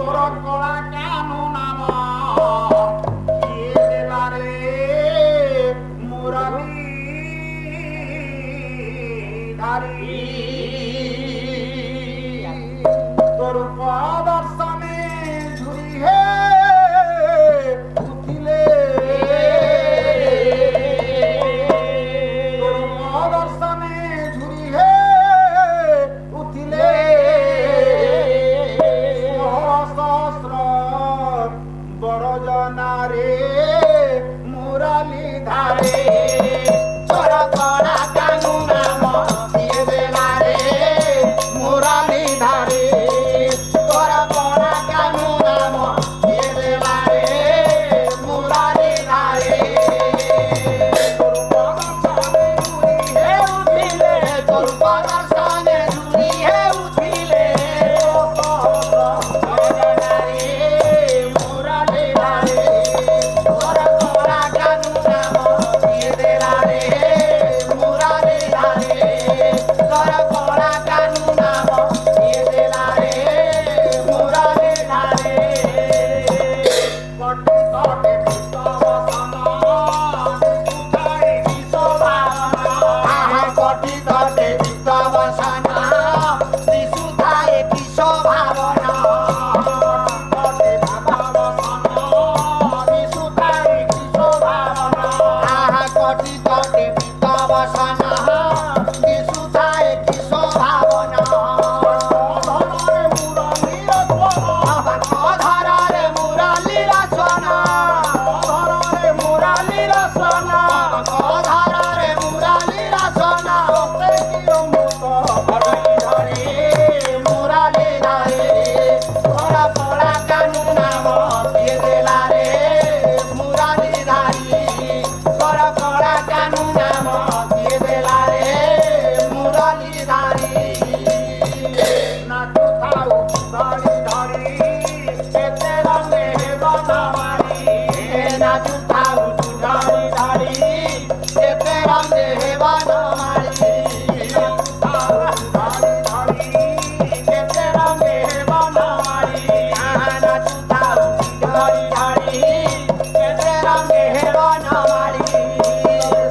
তোর কলা কেন নাম কিয়ে দেলা রে মুরালি ধারি তোর দর্শনে ঝুরি হে উঠিলে তোর দর্শনে ঝুরি হে উঠিলে সহস্র বড় জনারে মুরালি ধারে তোর কলা কানু নাম দিয়ে দেলা রে মুরালি ধারে তোর কলা কানু নাম দিয়ে দেলা রে মুরালি ধারে তোর পদর্শনে ঝুরি হে উঠিলে তোর পদর্শনে ঝুরি হে উঠিলে জনারে মুরালি ধারে তোর কলা কানু নাম দিয়ে দেলা রে মুরালি ধারে তোর কলা কানু নাম দিয়ে দেলা রে মুরালি ধারে কটি কটি বিশ্ববসনা উঠাই বিশ্বভাবনা কটি কটি বিশ্ববসনা বিশুদ্ধায় বিশ্বভাবনা কটি ভাববসনা বিশুদ্ধায় বিশ্বভাবনা কটি কটি বিশ্ববসনা বিশুদ্ধায় বিশ্বভাবনা অধরে মুরালি রচনা অধরে মুরালি রচনা অধরে মুরালি রচনা ধরে মুরালি ধারে তোর কলা কানু নাম দিয়ে দেলা রে মুরালি ধারি তোর কলা কানু নাম দিয়ে দেলা রে মুরালি ধারি নাচু থাউ ধরি ধরি কেতে রঙে বনমারি নাচু থাউ ধরি ধরি কেতে রঙে বনমারি নাচু থাউ ধরি ধরি কেতে রঙে বনমারি নাচু থাউ ধরি ধরি কেতে রঙে বনমারি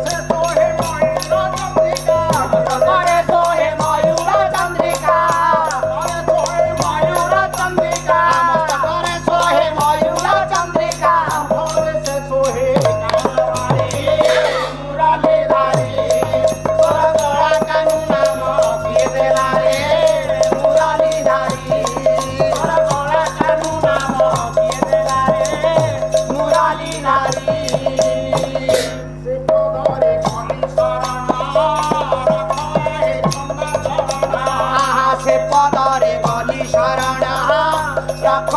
সে সোহে ময়ূর চন্দ্রিকা করে সোহে ময়ূর চন্দ্রিকা করে সোহে ময়ূর চন্দ্রিকা করে সোহে ময়ূর চন্দ্রিকা ভোরে সে সোহে কানারে মুরালি ধারে তোর কলা কানু নাম দিয়ে দেলা রে মুরালি ধারি তোর কলা কানু নাম দিয়ে দেলা রে মুরালি ধারি সে পদরে কলি শরণ রাখে চন্দা চরণ সে পদরে কলি শরণ রাখ